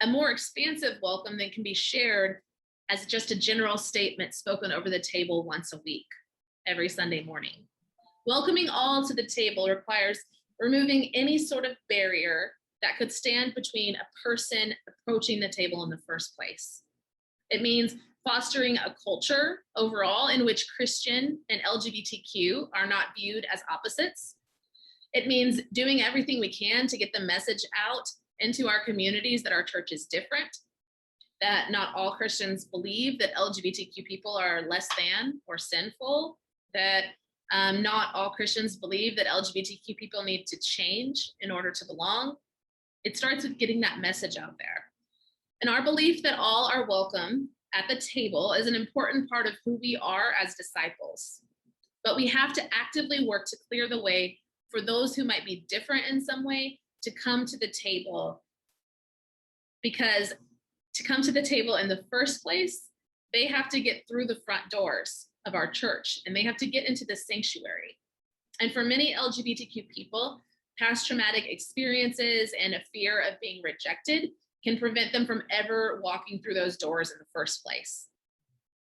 A: more expansive welcome than can be shared as just a general statement spoken over the table once a week, every Sunday morning. Welcoming all to the table requires removing any sort of barrier that could stand between a person approaching the table in the first place. It means fostering a culture overall in which Christian and LGBTQ are not viewed as opposites. It means doing everything we can to get the message out into our communities that our church is different, that not all Christians believe that LGBTQ people are less than or sinful, that not all Christians believe that LGBTQ people need to change in order to belong. It starts with getting that message out there. And our belief that all are welcome at the table is an important part of who we are as disciples. But we have to actively work to clear the way for those who might be different in some way to come to the table. Because to come to the table in the first place, they have to get through the front doors of our church, and they have to get into the sanctuary. And for many LGBTQ people, past traumatic experiences and a fear of being rejected can prevent them from ever walking through those doors in the first place.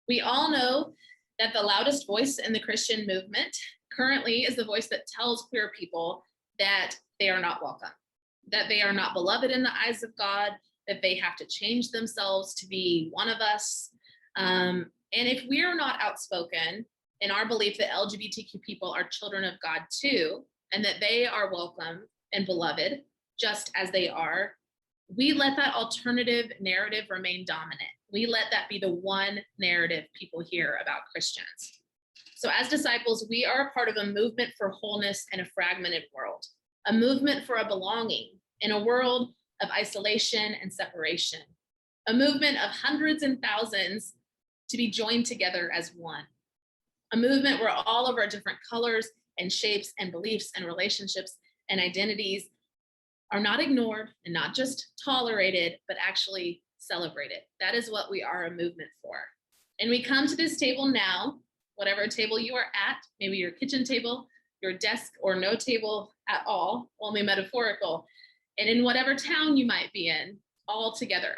A: We all know that the loudest voice in the Christian movement currently is the voice that tells queer people that they are not welcome, that they are not beloved in the eyes of God, that they have to change themselves to be one of us. And if we are not outspoken in our belief that LGBTQ people are children of God too, and that they are welcome and beloved just as they are, we let that alternative narrative remain dominant. We let that be the one narrative people hear about Christians. So as disciples, we are a part of a movement for wholeness in a fragmented world, a movement for a belonging in a world of isolation and separation, a movement of hundreds and thousands to be joined together as one, a movement where all of our different colors and shapes and beliefs and relationships and identities are not ignored and not just tolerated, but actually celebrated. That is what we are a movement for. And we come to this table now, whatever table you are at, maybe your kitchen table, your desk, or no table at all, only metaphorical, and in whatever town you might be in, all together.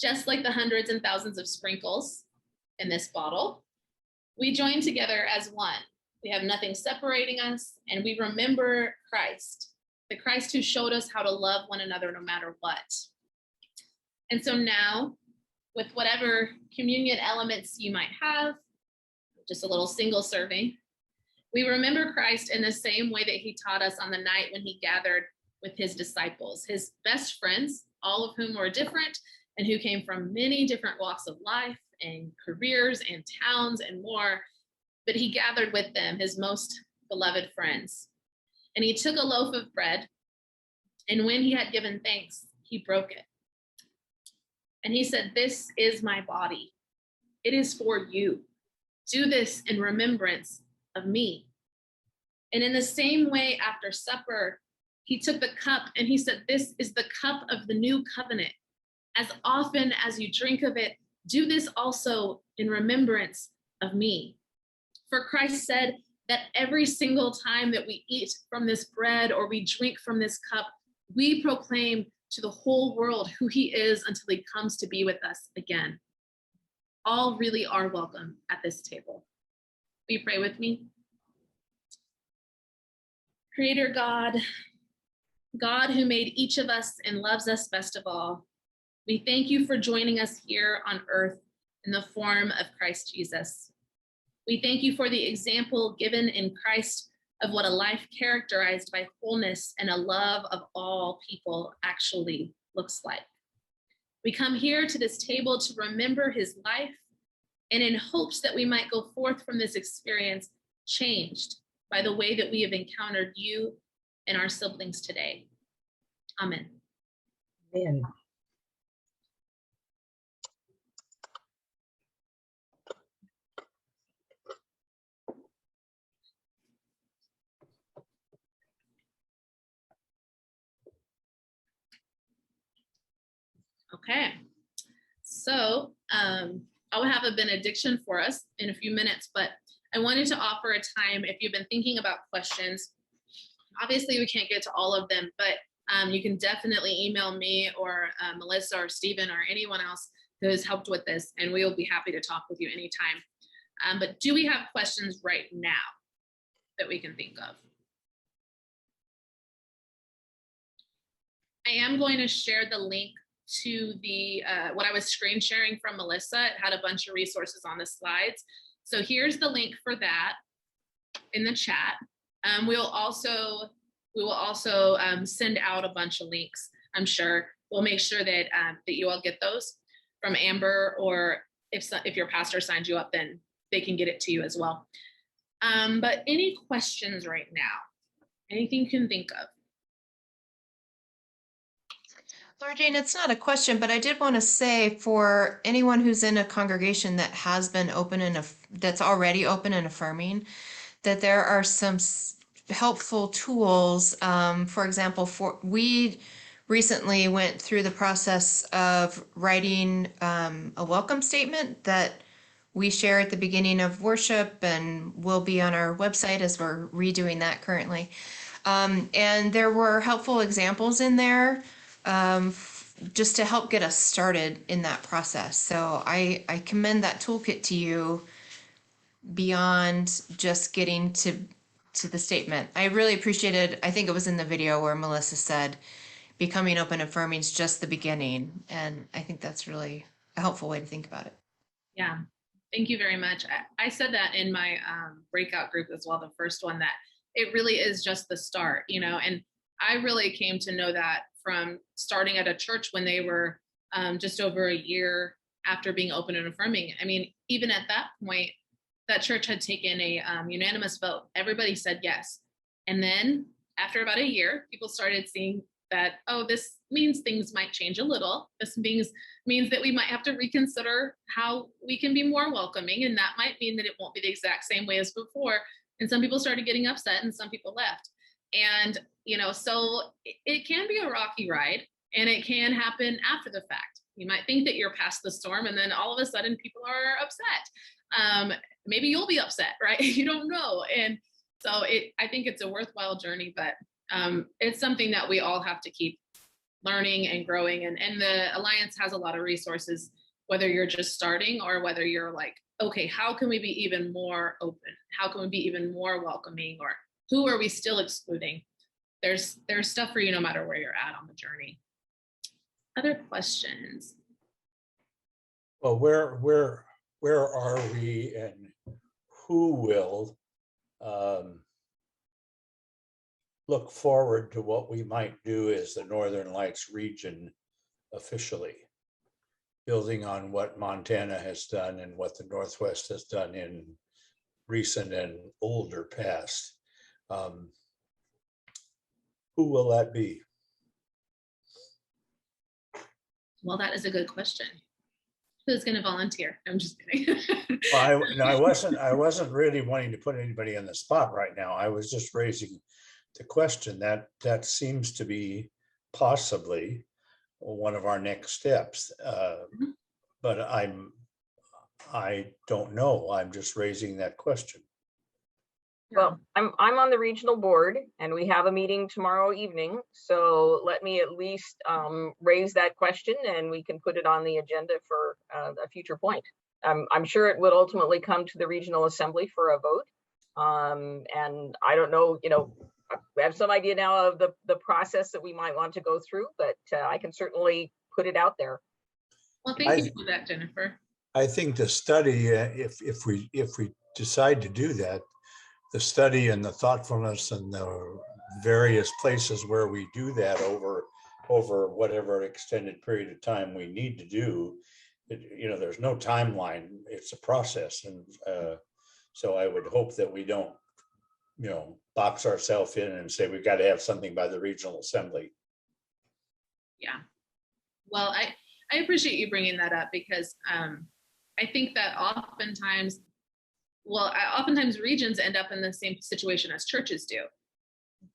A: Just like the hundreds and thousands of sprinkles in this bottle, we join together as one. We have nothing separating us, and we remember Christ, the Christ who showed us how to love one another no matter what. And so now, with whatever communion elements you might have, just a little single serving, we remember Christ in the same way that he taught us on the night when he gathered with his disciples, his best friends, all of whom were different and who came from many different walks of life and careers and towns and more. But he gathered with them, his most beloved friends. And he took a loaf of bread, and when he had given thanks, he broke it. And he said, "This is my body. It is for you. Do this in remembrance of me." And in the same way, after supper, he took the cup and he said, "This is the cup of the new covenant. As often as you drink of it, do this also in remembrance of me." For Christ said that every single time that we eat from this bread or we drink from this cup, we proclaim to the whole world who he is until he comes to be with us again. All really are welcome at this table. Will you pray with me? Creator God, God who made each of us and loves us best of all, we thank you for joining us here on earth in the form of Christ Jesus. We thank you for the example given in Christ of what a life characterized by wholeness and a love of all people actually looks like. We come here to this table to remember his life and in hopes that we might go forth from this experience changed by the way that we have encountered you and our siblings today. Amen.
E: Amen.
A: Okay, so I'll have a benediction for us in a few minutes, but I wanted to offer a time if you've been thinking about questions. Obviously, we can't get to all of them, but you can definitely email me or Melissa or Stephen or anyone else who has helped with this, and we will be happy to talk with you anytime. But do we have questions right now that we can think of? I am going to share the link to the what I was screen sharing from Melissa. It had a bunch of resources on the slides. So here's the link for that in the chat. We will also send out a bunch of links. I'm sure we'll make sure that that you all get those. from Amber, or if your pastor signs you up, then they can get it to you as well. But any questions right now? Anything you can think of?
E: Laura Jane, it's not a question, but I did want to say for anyone who's in a congregation that has been open and that's already open and affirming, that there are some helpful tools. For example, we recently went through the process of writing a welcome statement that we share at the beginning of worship and will be on our website as we're redoing that currently. And there were helpful examples in there just to help get us started in that process. So I commend that toolkit to you beyond just getting to the statement. I really appreciated, I think it was in the video where Melissa said, becoming open affirming is just the beginning. And I think that's really a helpful way to think about it.
A: Yeah, thank you very much. I said that in my breakout group as well, the first one, that it really is just the start, and I really came to know that from starting at a church when they were just over a year after being open and affirming. I mean, even at that point, that church had taken a unanimous vote. Everybody said yes. And then after about a year, people started seeing that, oh, this means things might change a little. This means that we might have to reconsider how we can be more welcoming. And that might mean that it won't be the exact same way as before. And some people started getting upset and some people left. And, so it can be a rocky ride, and it can happen after the fact. You might think that you're past the storm, and then all of a sudden people are upset. Maybe you'll be upset, right? You don't know. And so I think it's a worthwhile journey, but it's something that we all have to keep learning and growing. And the Alliance has a lot of resources, whether you're just starting or whether you're like, okay, how can we be even more open? How can we be even more welcoming? Or who are we still excluding? There's stuff for you no matter where you're at on the journey. Other questions?
F: Well, where are we, and who will look forward to what we might do as the Northern Lights region officially, building on what Montana has done and what the Northwest has done in recent and older past? Who will that be?
A: Well, that is a good question. Who's going to volunteer? I'm just kidding.
F: Well, I wasn't really wanting to put anybody on the spot right now. I was just raising the question that seems to be possibly one of our next steps. But I don't know. I'm just raising that question.
G: Well, I'm on the regional board, and we have a meeting tomorrow evening. So let me at least raise that question, and we can put it on the agenda for a future point. I'm sure it would ultimately come to the regional assembly for a vote. And I don't know, we have some idea now of the process that we might want to go through, but I can certainly put it out there.
A: Well, thank you for that, Jennifer.
F: I think the study, if we decide to do that, the study and the thoughtfulness and the various places where we do that over whatever extended period of time we need to do, there's no timeline. It's a process. And so I would hope that we don't, box ourselves in and say, we've got to have something by the regional assembly.
A: Yeah. Well, I appreciate you bringing that up, because I think that oftentimes regions end up in the same situation as churches do.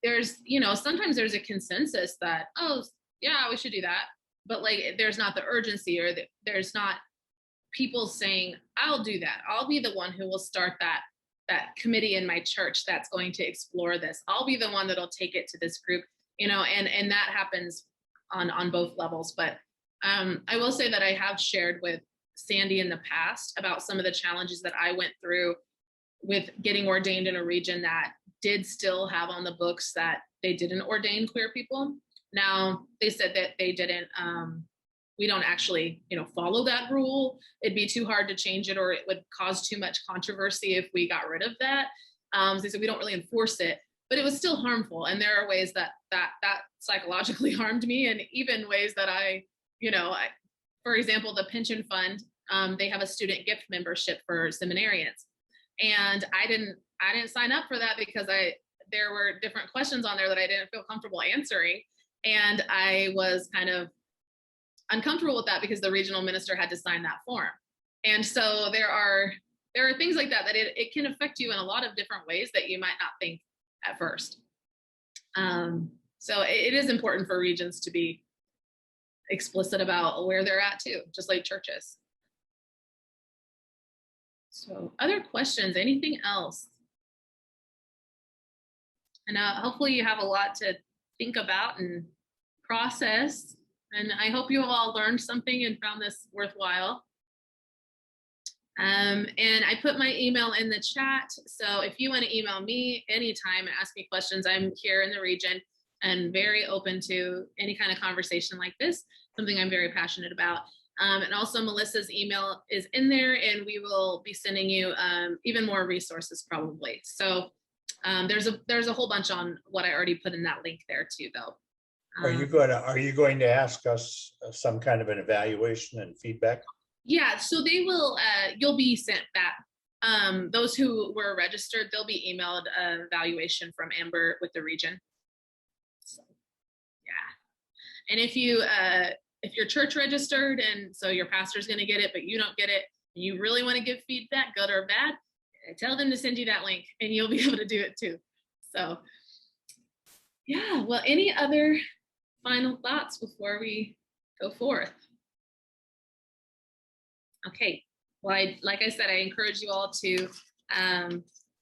A: There's, sometimes there's a consensus that, oh, yeah, we should do that. But there's not the urgency, or there's not people saying, I'll do that. I'll be the one who will start that committee in my church that's going to explore this. I'll be the one that'll take it to this group, and that happens on both levels. But I will say that I have shared with Sandy in the past about some of the challenges that I went through with getting ordained in a region that did still have on the books that they didn't ordain queer people. Now, they said that they didn't, we don't actually, follow that rule. It'd be too hard to change it, or it would cause too much controversy if we got rid of that. So they said we don't really enforce it, but it was still harmful. And there are ways that psychologically harmed me, and even ways that for example, the pension fund, they have a student gift membership for seminarians. And I didn't sign up for that because there were different questions on there that I didn't feel comfortable answering. And I was kind of uncomfortable with that because the regional minister had to sign that form. And so there are things like that it can affect you in a lot of different ways that you might not think at first. So it is important for regions to be explicit about where they're at too, just like churches. So other questions, anything else? And hopefully you have a lot to think about and process. And I hope you have all learned something and found this worthwhile. And I put my email in the chat. So if you want to email me anytime and ask me questions, I'm here in the region and very open to any kind of conversation like this, something I'm very passionate about. And also Melissa's email is in there, and we will be sending you even more resources probably. So there's a whole bunch on what I already put in that link there too, though.
F: Are you going to ask us some kind of an evaluation and feedback?
A: Yeah, so they will, you'll be sent that. Those who were registered, they'll be emailed an evaluation from Amber with the region. So, yeah. And if you're church registered and so your pastor's gonna get it, but you don't get it, and you really wanna give feedback, good or bad, tell them to send you that link and you'll be able to do it too. So, yeah, well, any other final thoughts before we go forth? Okay, well, like I said, I encourage you all to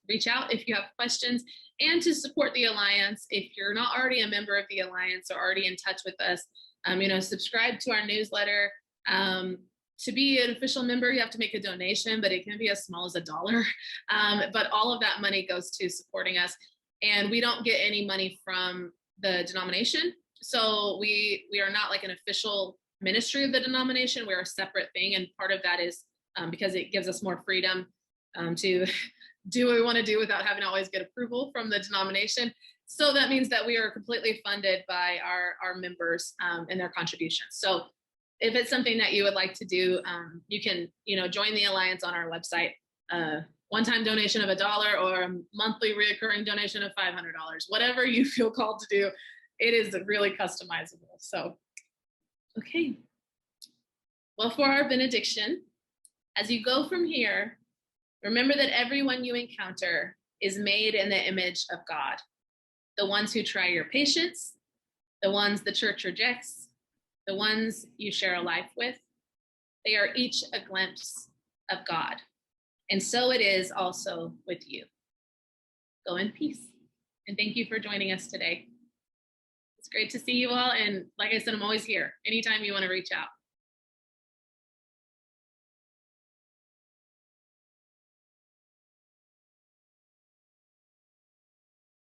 A: reach out if you have questions and to support the Alliance. If you're not already a member of the Alliance or already in touch with us, subscribe to our newsletter. To be an official member, you have to make a donation, but it can be as small as $1. But all of that money goes to supporting us, and we don't get any money from the denomination. So we are not like an official ministry of the denomination. We're a separate thing, and part of that is because it gives us more freedom to do what we want to do without having to always get approval from the denomination. So that means that we are completely funded by our members and their contributions. So if it's something that you would like to do, you can join the Alliance on our website. One-time donation of $1 or a monthly reoccurring donation of $500, whatever you feel called to do. It is really customizable. So, okay. Well, for our benediction, as you go from here, remember that everyone you encounter is made in the image of God. The ones who try your patience, the ones the church rejects, the ones you share a life with, they are each a glimpse of God. And so it is also with you. Go in peace. And thank you for joining us today. It's great to see you all. And like I said, I'm always here anytime you want to reach out.